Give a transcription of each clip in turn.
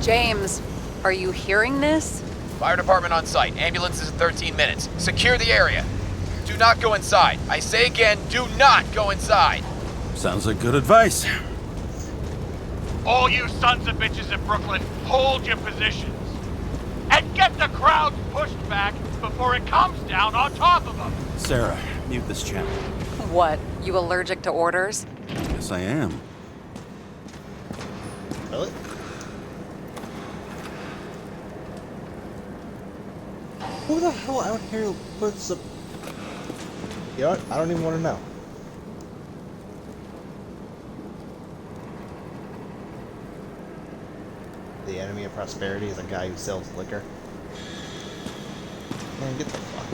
James, are you hearing this? Fire department on site. Ambulance is in 13 minutes. Secure the area. Do not go inside. I say again, do not go inside. Sounds like good advice. All you sons of bitches in Brooklyn, hold your positions. And get the crowds pushed back before it comes down on top of them. Sarah, mute this channel. What, you allergic to orders? Yes, I am. Really? Who the hell out here puts a... You know what? I don't even want to know. The enemy of prosperity is a guy who sells liquor. Man, get the fuck.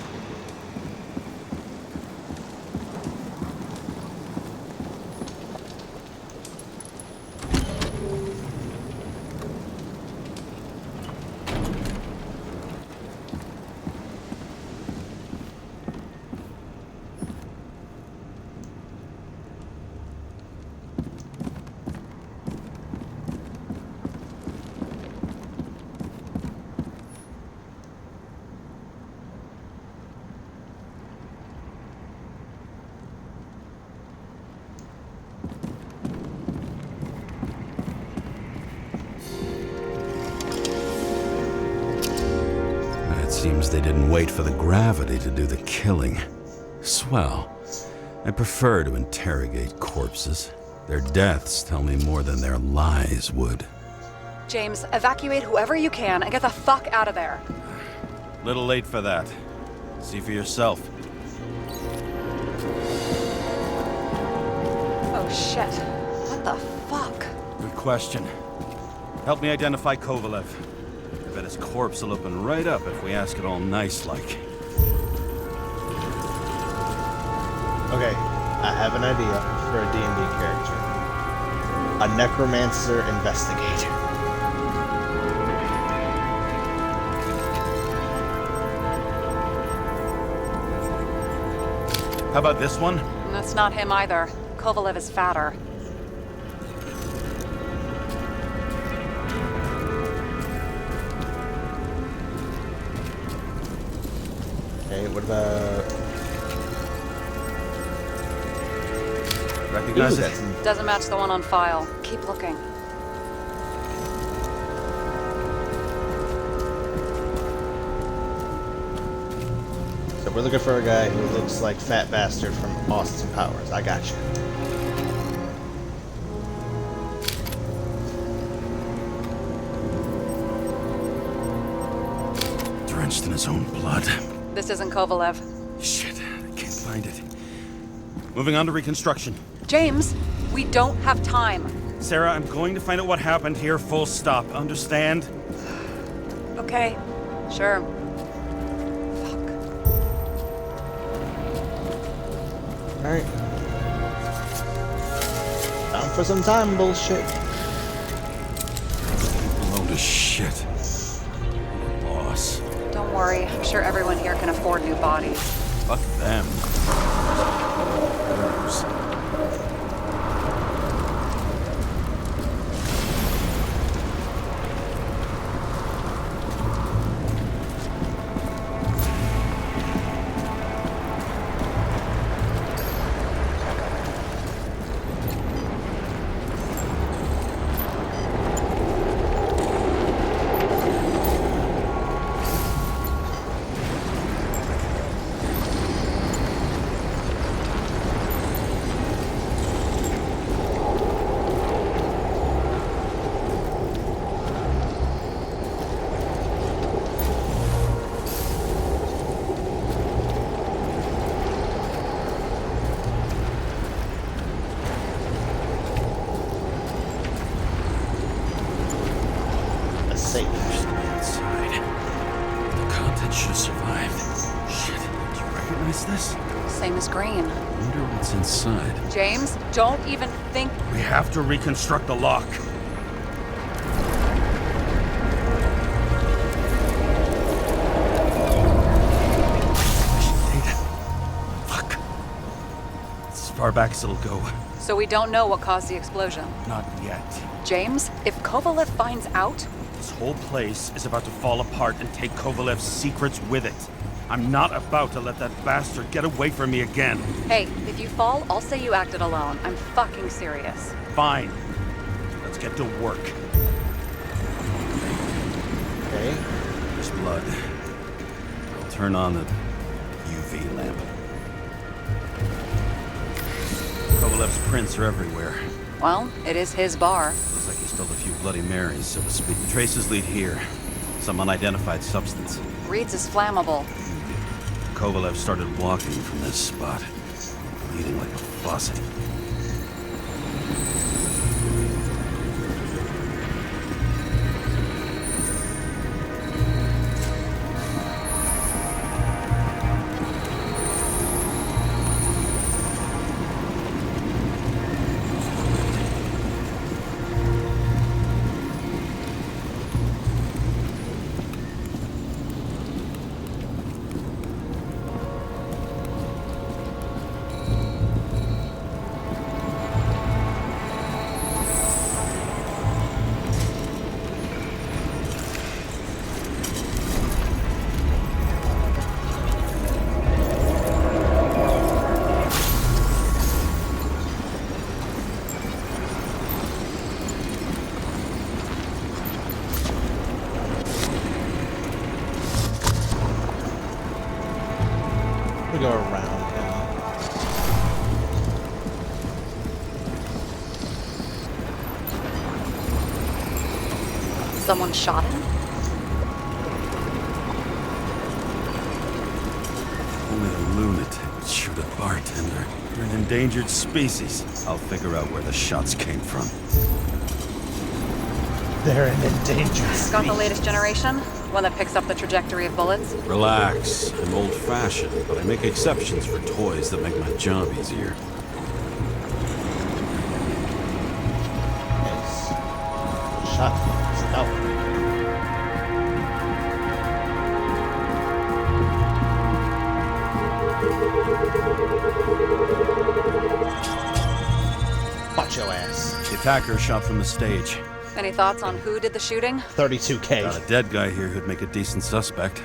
Seems they didn't wait for the gravity to do the killing. Swell. I prefer to interrogate corpses. Their deaths tell me more than their lies would. James, evacuate whoever you can and get the fuck out of there. Little late for that. See for yourself. Oh shit. What the fuck? Good question. Help me identify Kovalev. I bet his corpse will open right up if we ask it all nice-like. Okay, I have an idea for a D&D character. A necromancer investigator. How about this one? That's not him either. Kovalev is fatter. Okay, what about... Recognize Ooh, it? Doesn't match the one on file. Keep looking. So we're looking for a guy who looks like Fat Bastard from Austin Powers. I got you. Drenched in his own blood. This isn't Kovalev. Shit, I can't find it. Moving on to reconstruction. James, we don't have time. Sarah, I'm going to find out what happened here, full stop. Understand? Okay, sure. Fuck. Alright. Down for some time, bullshit. Load of shit. Loss. Don't worry, I'm sure everyone here can afford new bodies. Fuck them. Whores. Safe. Inside. The contents should have survived. Shit, do you recognize this? Same as Green. Wonder what's inside. James, don't even think. We have to reconstruct the lock. Data. Fuck. It's as far back as it'll go. So we don't know what caused the explosion. Not yet. James, if Kovalev finds out, This whole place is about to fall apart and take Kovalev's secrets with it. I'm not about to let that bastard get away from me again. Hey, if you fall, I'll say you acted alone. I'm fucking serious. Fine. Let's get to work. Okay. There's blood. I'll turn on the UV lamp. Kovalev's prints are everywhere. Well, it is his bar. Looks like he stole a few Bloody Marys, so to speak. The traces lead here. Some unidentified substance. Reed's is flammable. Kovalev started walking from this spot, bleeding like a faucet. We go around him. Someone shot him? Only a lunatic would shoot a bartender. You're an endangered species. I'll figure out where the shots came from. They're an endangered species. Got the latest generation? One that picks up the trajectory of bullets? Relax. I'm old-fashioned, but I make exceptions for toys that make my job easier. Nice. Shot. Stealth. Watch your ass. The attacker shot from the stage. Any thoughts on who did the shooting? 32K. Got a dead guy here who'd make a decent suspect.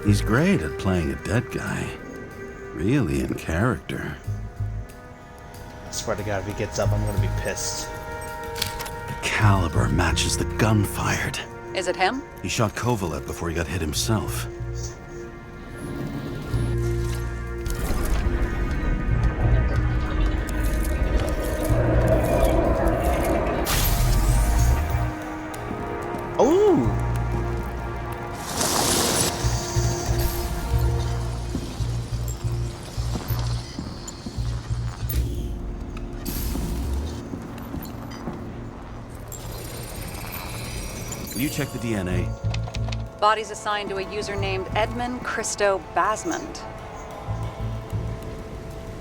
He's great at playing a dead guy. Really in character. I swear to God, if he gets up, I'm gonna be pissed. The caliber matches the gun fired. Is it him? He shot Kovalev before he got hit himself. Ooh! Will you check the DNA? Body's assigned to a user named Edmund Christo Basmond.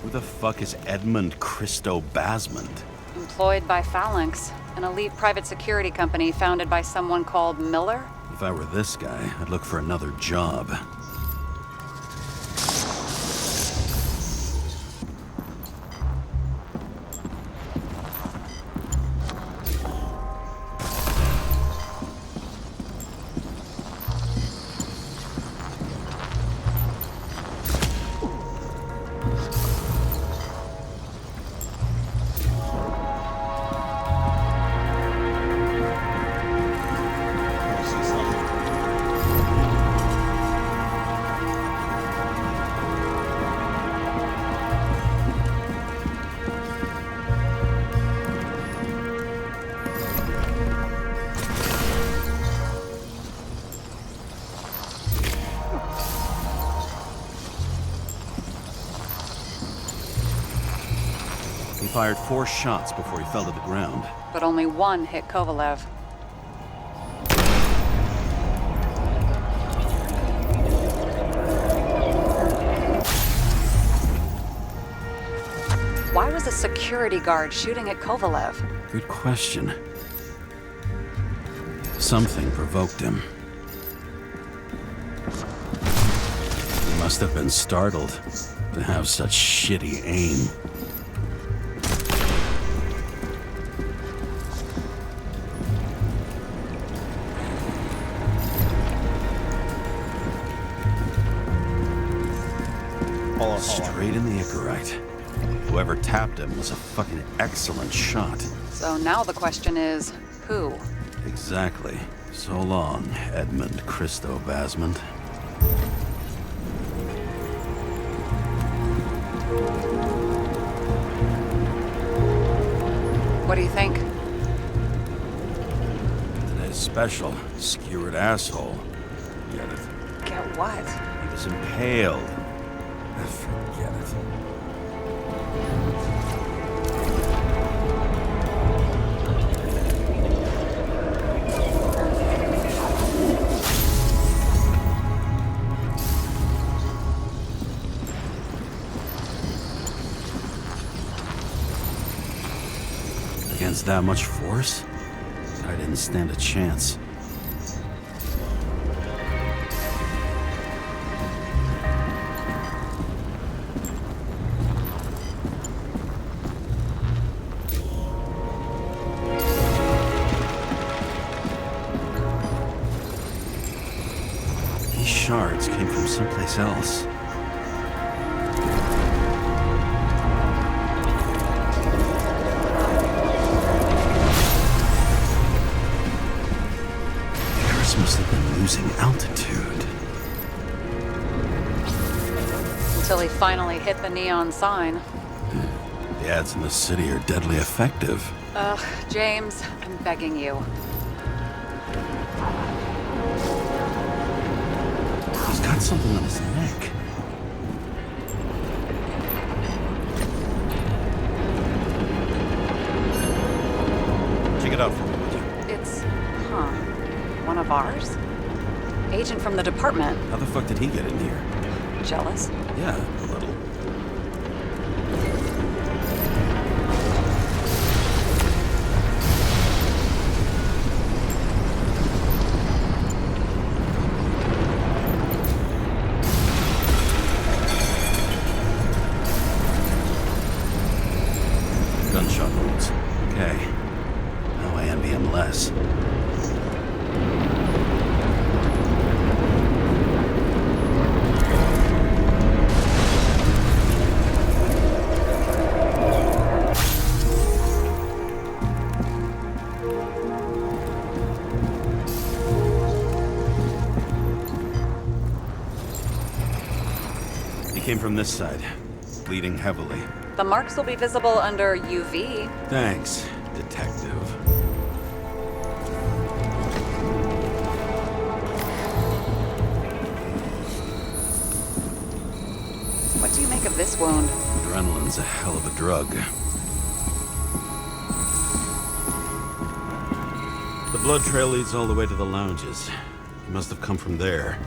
Who the fuck is Edmund Christo Basmond? Employed by Phalanx, an elite private security company founded by someone called Miller? If I were this guy, I'd look for another job. I see something. He fired 4 shots before he fell to the ground. But only one hit Kovalev. Why was a security guard shooting at Kovalev? Good question. Something provoked him. He must have been startled to have such shitty aim. Straight in the Icarus. Whoever tapped him was a fucking excellent shot. So now the question is, who? Exactly. So long, Edmund Christo Basmond. What do you think? Today's special, skewered asshole. Get it? Get what? He was impaled. Forget it. Against that much force, I didn't stand a chance. These shards came from someplace else. Must have been losing altitude. Until he finally hit the neon sign. The ads in the city are deadly effective. Ugh, James, I'm begging you. He's got something on his neck. Check it out for me, would you? It's, one of ours? Agent from the department. How the fuck did he get in here? Jealous? Yeah, a little. Gunshot wounds. Okay. Now I envy him less. He came from this side, bleeding heavily. The marks will be visible under UV. Thanks, detective. What do you make of this wound? Adrenaline's a hell of a drug. The blood trail leads all the way to the lounges. He must have come from there.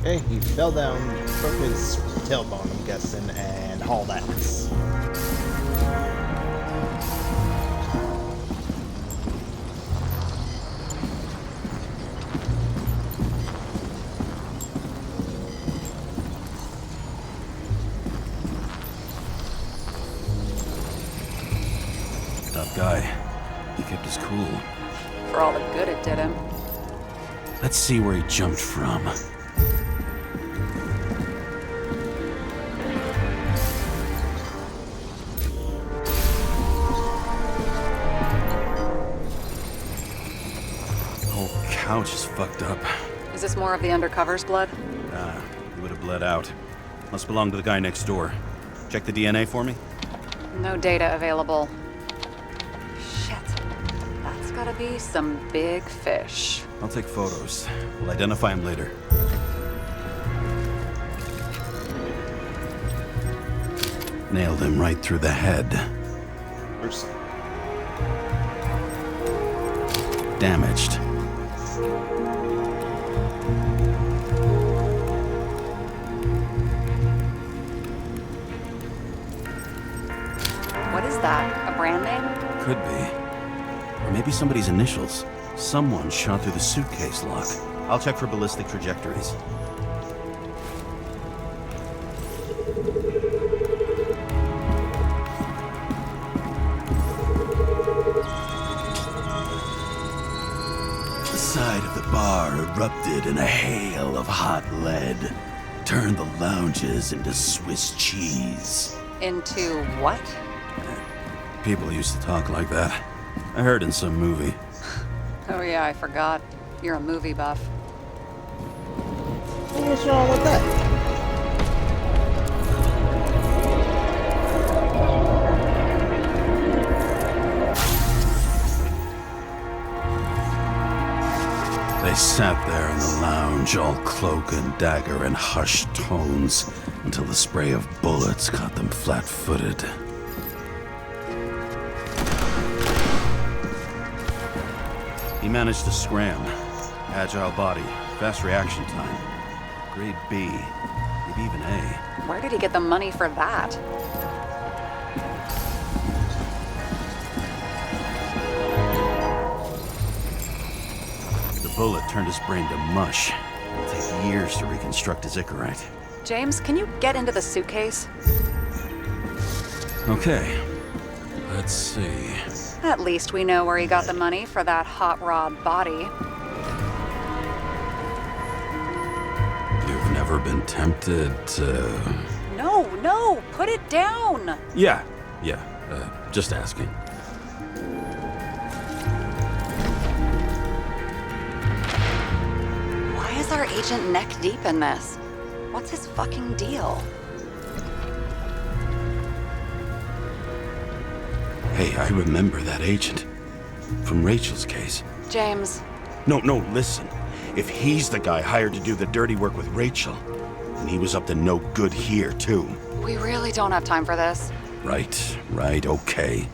Okay, he fell down, broke his tailbone, I'm guessing, and hauled ass. Tough guy. He kept his cool. For all the good it did him. Let's see where he jumped from. pouch is fucked up. Is this more of the undercover's blood? Ah, he would have bled out. Must belong to the guy next door. Check the DNA for me? No data available. Shit. That's gotta be some big fish. I'll take photos. We'll identify him later. Nailed him right through the head. Mercy. Damaged. What is that? A brand name? Could be. Or maybe somebody's initials. Someone shot through the suitcase lock. I'll check for ballistic trajectories. The side of the bar erupted in a hail of hot lead. Turned the lounges into Swiss cheese. Into what? People used to talk like that. I heard in some movie. Oh yeah, I forgot. You're a movie buff. What's wrong with that? They sat there in the lounge, all cloak and dagger and hushed tones, until the spray of bullets caught them flat-footed. He managed to scram. Agile body, fast reaction time. Grade B, maybe even A. Where did he get the money for that? The bullet turned his brain to mush. It'll take years to reconstruct his Icarite. James, can you get into the suitcase? Okay, let's see. At least we know where he got the money for that hot rod body. You've never been tempted to... No, put it down! Yeah, just asking. Why is our agent neck deep in this? What's his fucking deal? Hey, I remember that agent. From Rachel's case. James, No, listen. If he's the guy hired to do the dirty work with Rachel, then he was up to no good here, too. we really don't have time for this. Right, okay.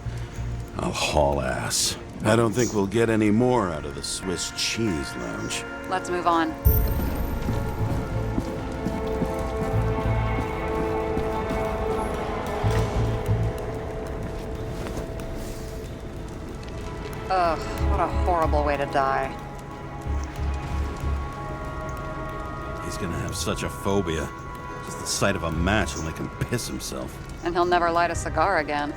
I'll haul ass. I don't think we'll get any more out of the Swiss cheese lounge. Let's move on. Ugh, what a horrible way to die. He's gonna have such a phobia. Just the sight of a match will make him piss himself. And he'll never light a cigar again.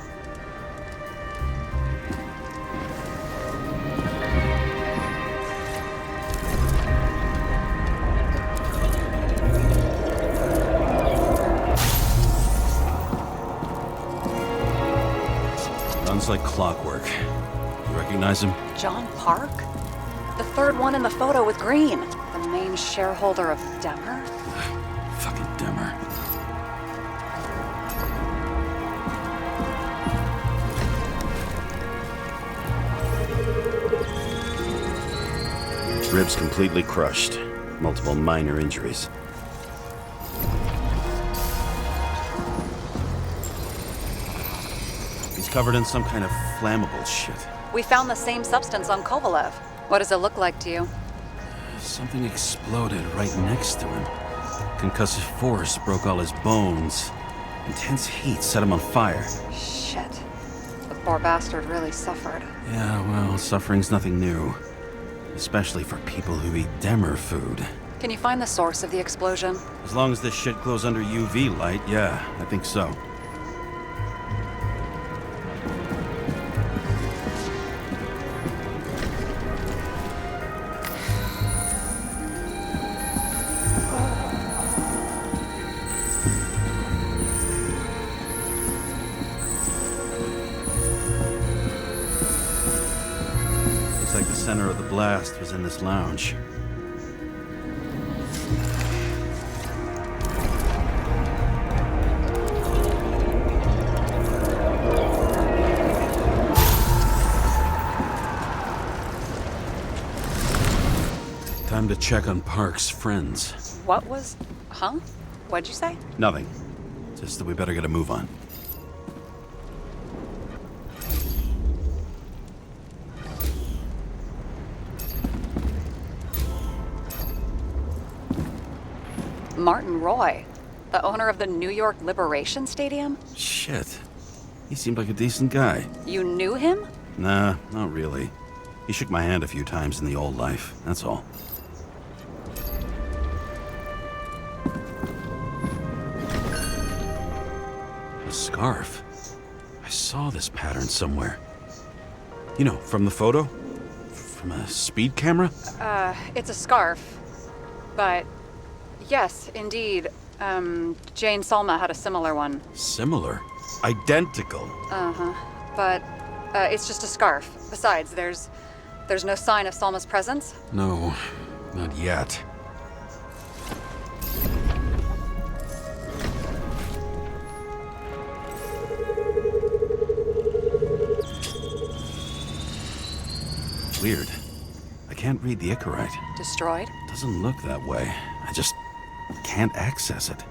Runs like clockwork. You recognize him? John Park? The third one in the photo with Green. The main shareholder of Demmer? Fucking Demmer. Ribs completely crushed. Multiple minor injuries. He's covered in some kind of flammable shit. We found the same substance on Kovalev. What does it look like to you? Something exploded right next to him. Concussive force broke all his bones. Intense heat set him on fire. Shit. The poor bastard really suffered. Yeah, well, suffering's nothing new. Especially for people who eat Demmer food. Can you find the source of the explosion? As long as this shit glows under UV light, yeah, I think so. epicenter of the blast was in this lounge. Time to check on Park's friends. What was... Huh? What'd you say? Nothing. Just that we better get a move on. Martin Roy, the owner of the New York Liberation Stadium? Shit. He seemed like a decent guy. You knew him? Nah, not really. He shook my hand a few times in the old life, that's all. A scarf. I saw this pattern somewhere. You know, from the photo? From a speed camera? It's a scarf. But, yes, indeed. Jane Salma had a similar one. Similar? Identical? But, it's just a scarf. Besides, there's no sign of Salma's presence. No, not yet. Weird. I can't read the Icarite. Destroyed? Doesn't look that way. I just can't access it.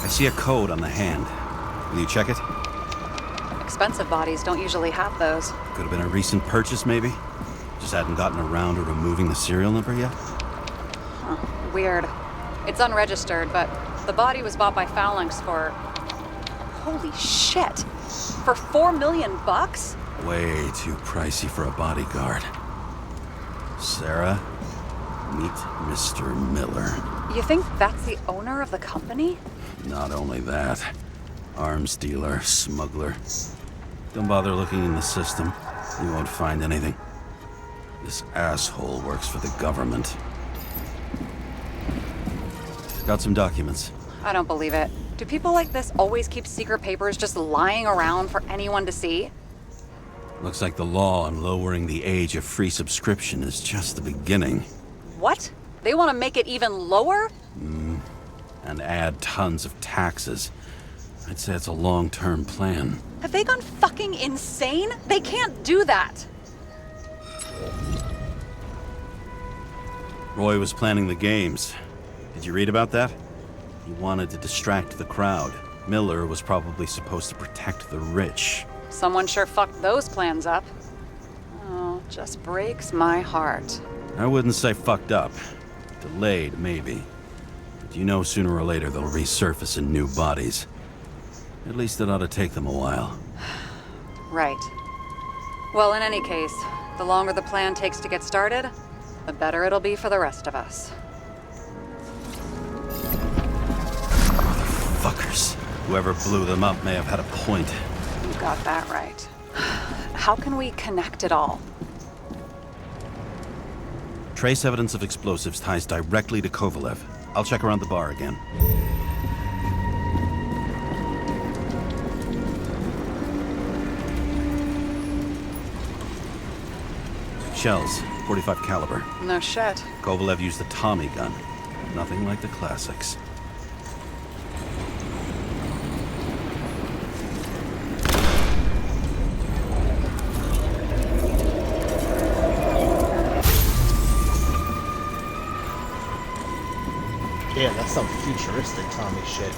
I see a code on the hand. Will you check it? Expensive bodies don't usually have those. Could have been a recent purchase, maybe? Just hadn't gotten around to removing the serial number yet? Weird. It's unregistered, but the body was bought by Phalanx for... Holy shit! For $4 million bucks? Way too pricey for a bodyguard. Sarah, meet Mr. Miller. You think that's the owner of the company? Not only that, arms dealer, smuggler. Don't bother looking in the system. You won't find anything. This asshole works for the government. Got some documents. I don't believe it. Do people like this always keep secret papers just lying around for anyone to see? Looks like the law on lowering the age of free subscription is just the beginning. What? They want to make it even lower? And add tons of taxes. I'd say it's a long-term plan. Have they gone fucking insane? They can't do that! Roy was planning the games. Did you read about that? He wanted to distract the crowd. Miller was probably supposed to protect the rich. Someone sure fucked those plans up. Oh, just breaks my heart. I wouldn't say fucked up. Delayed, maybe. But you know sooner or later they'll resurface in new bodies. At least it ought to take them a while. Right. Well, in any case, the longer the plan takes to get started, the better it'll be for the rest of us. Fuckers. Whoever blew them up may have had a point. You got that right. How can we connect it all? Trace evidence of explosives ties directly to Kovalev. I'll check around the bar again. Shells, .45 caliber. No shit. Kovalev used the Tommy gun. Nothing like the classics. Yeah, that's some futuristic Tommy shit.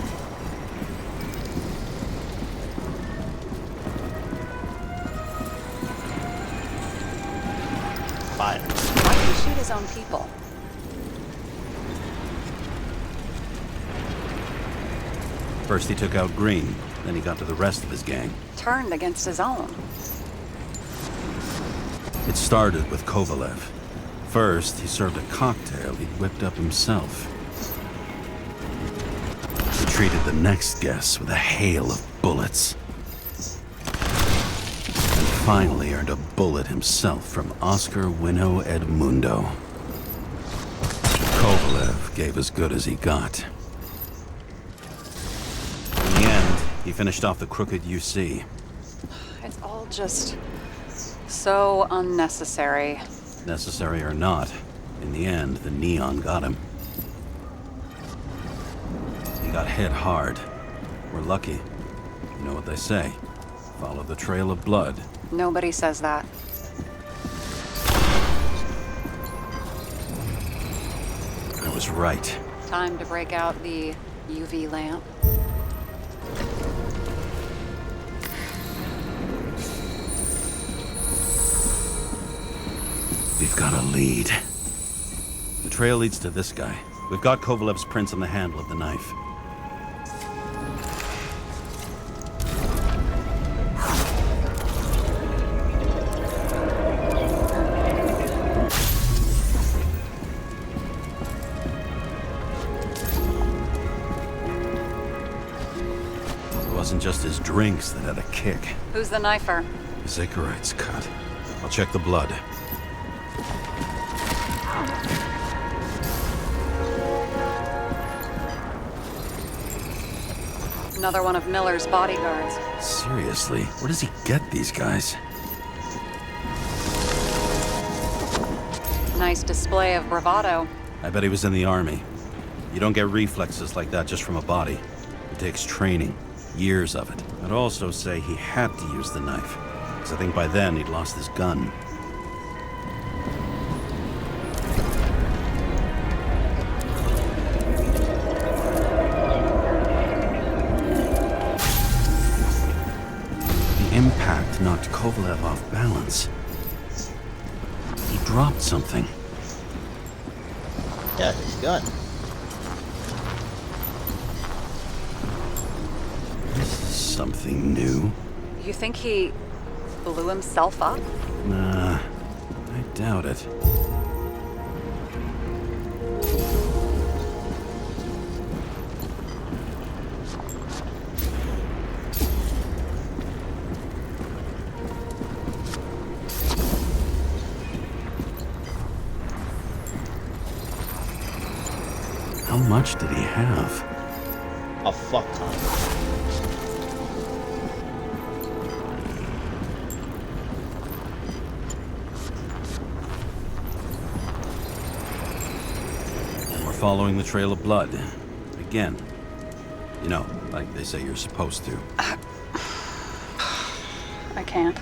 Fire. Why did he shoot his own people? First he took out Green, then he got to the rest of his gang. Turned against his own. It started with Kovalev. First, he served a cocktail he'd whipped up himself. He treated the next guest with a hail of bullets. finally earned a bullet himself from Oscar Winnow Edmundo. Kovalev gave as good as he got. In the end, he finished off the crooked UC. It's all just so unnecessary. Necessary or not, in the end, the neon got him. He got hit hard. We're lucky. You know what they say. Follow the trail of blood. Nobody says that. I was right. Time to break out the UV lamp. We've got a lead. The trail leads to this guy. We've got Kovalev's prints on the handle of the knife. It wasn't just his drinks that had a kick. Who's the knifer? His Icarus cut. I'll check the blood. Another one of Miller's bodyguards. Seriously, where does he get these guys? Nice display of bravado. I bet he was in the army. You don't get reflexes like that just from a body. It takes training, years of it. I'd also say he had to use the knife, because I think by then he'd lost his gun. The impact knocked Kovalev off balance. He dropped something. Yeah, his gun. This is something new. You think he blew himself up? Nah, I doubt it. How much did he have? A fuck ton. And we're following the trail of blood. Again. You know, like they say you're supposed to. I can't.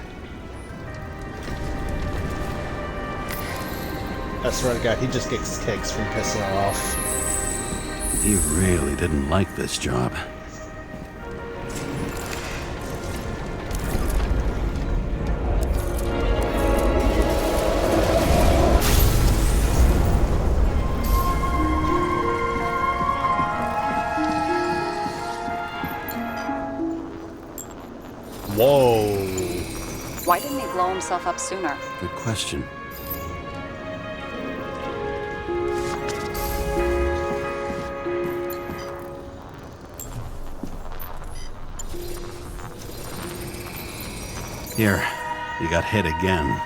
I swear to God, he just gets kicks from pissing her off. He really didn't like this job. Whoa. Why didn't he blow himself up sooner? Good question. Here, you got hit again.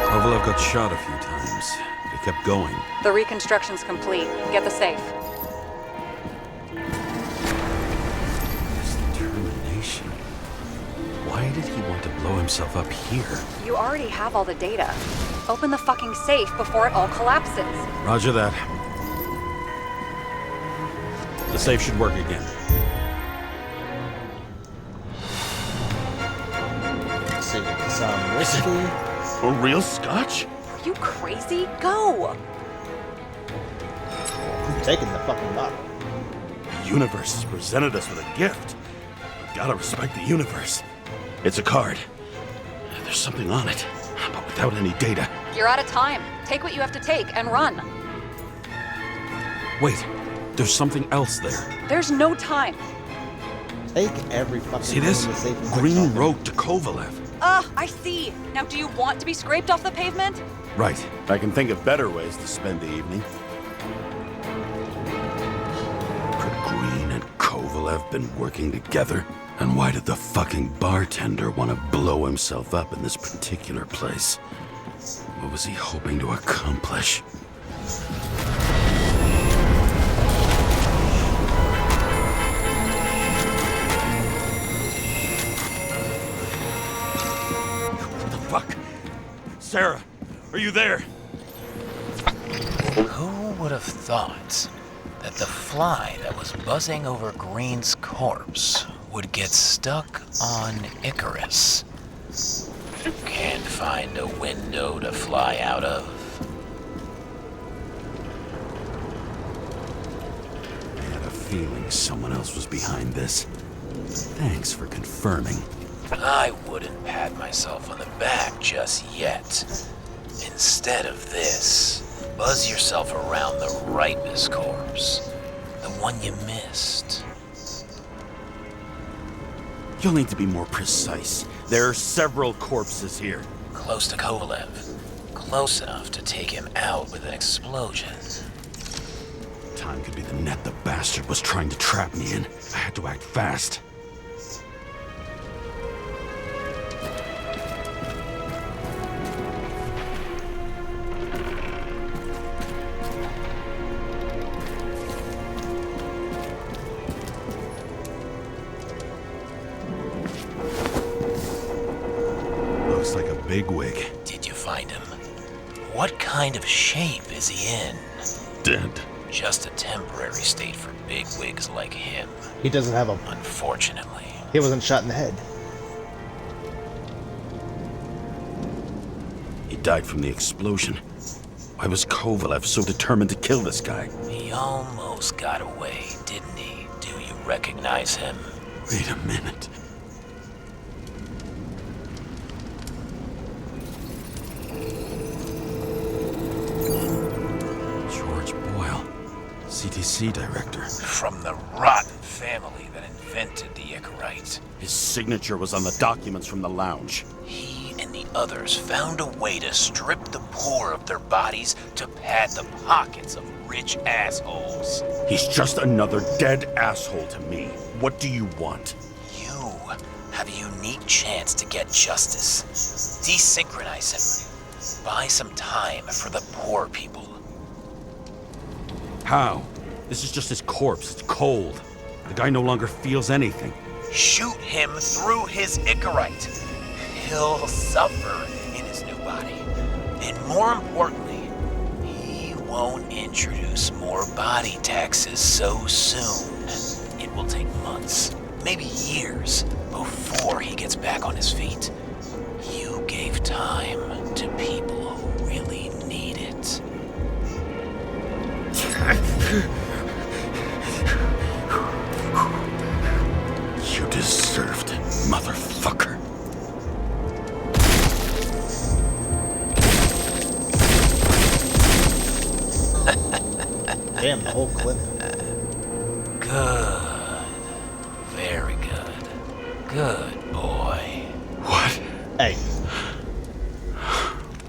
Kovalev got shot a few times, but he kept going. The reconstruction's complete. Get the safe. His determination. Why did he want to blow himself up here? You already have all the data. Open the fucking safe before it all collapses. Roger that. The safe should work again. See, some whiskey. A real scotch? Are you crazy? Go! I'm taking the fucking bottle. The universe has presented us with a gift. We've got to respect the universe. It's a card. There's something on it, but without any data. You're out of time. Take what you have to take and run. Wait, there's something else there. There's no time. Take every fucking See this? thing in the safe and Green fucking- road to Kovalev. I see. Now do you want to be scraped off the pavement? Right. I can think of better ways to spend the evening. Kovalev been working together? And why did the fucking bartender want to blow himself up in this particular place? What was he hoping to accomplish? What the fuck? Sarah, are you there? Who would have thought that the fly that was buzzing over Green's corpse would get stuck on Icarus? Can't find a window to fly out of. I had a feeling someone else was behind this. Thanks for confirming. I wouldn't pat myself on the back just yet. Instead of this, buzz yourself around the Ripus corpse. The one you missed. You'll need to be more precise. There are several corpses here. Close to Kovalev. Close enough to take him out with an explosion. Time could be the net the bastard was trying to trap me in. I had to act fast. Looks like a bigwig. Did you find him? What kind of shape is he in? Dead. Just a temporary state for bigwigs like him, He doesn't have a. unfortunately. He wasn't shot in the head. He died from the explosion. Why was Kovalev so determined to kill this guy? He almost got away, didn't he? Do you recognize him? Wait a minute. George Boyle, CTC director. From the rotten family that invented the Icarite. His signature was on the documents from the lounge. He and the others found a way to strip the poor of their bodies to pad the pockets of rich assholes. He's just another dead asshole to me. What do you want? You have a unique chance to get justice. Desynchronize him. Buy some time for the poor people. How? This is just his corpse. It's cold. The guy no longer feels anything. Shoot him through his Icarite. He'll suffer in his new body. And more importantly, he won't introduce more body taxes so soon. It will take months, maybe years, before he gets back on his feet. You gave time to people who really need it. You deserved it, motherfucker. Damn, the whole clip. Good. Very good. Good boy. What? Hey,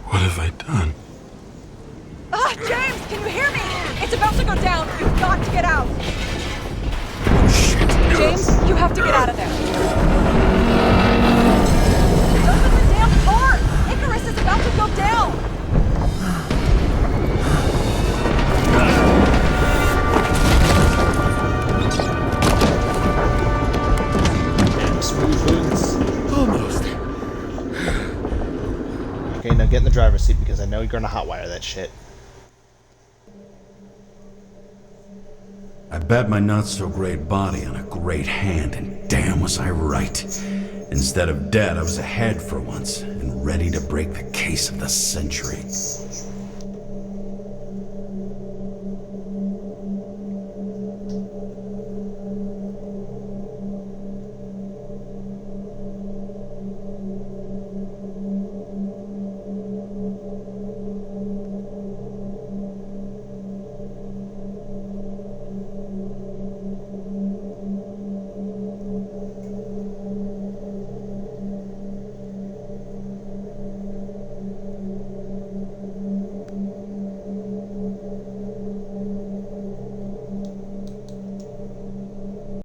What have I done? Ah, James, can you hear me? It's about to go down. You've got to get out. Shit. James, you have to get out of there. Open the damn door! Icarus is about to go down! damn smooth boots. Almost. Okay, now get in the driver's seat because I know you're gonna hotwire that shit. I bet my not-so-great body on a great hand, and damn was I right. Instead of dead, I was ahead for once, and ready to break the case of the century.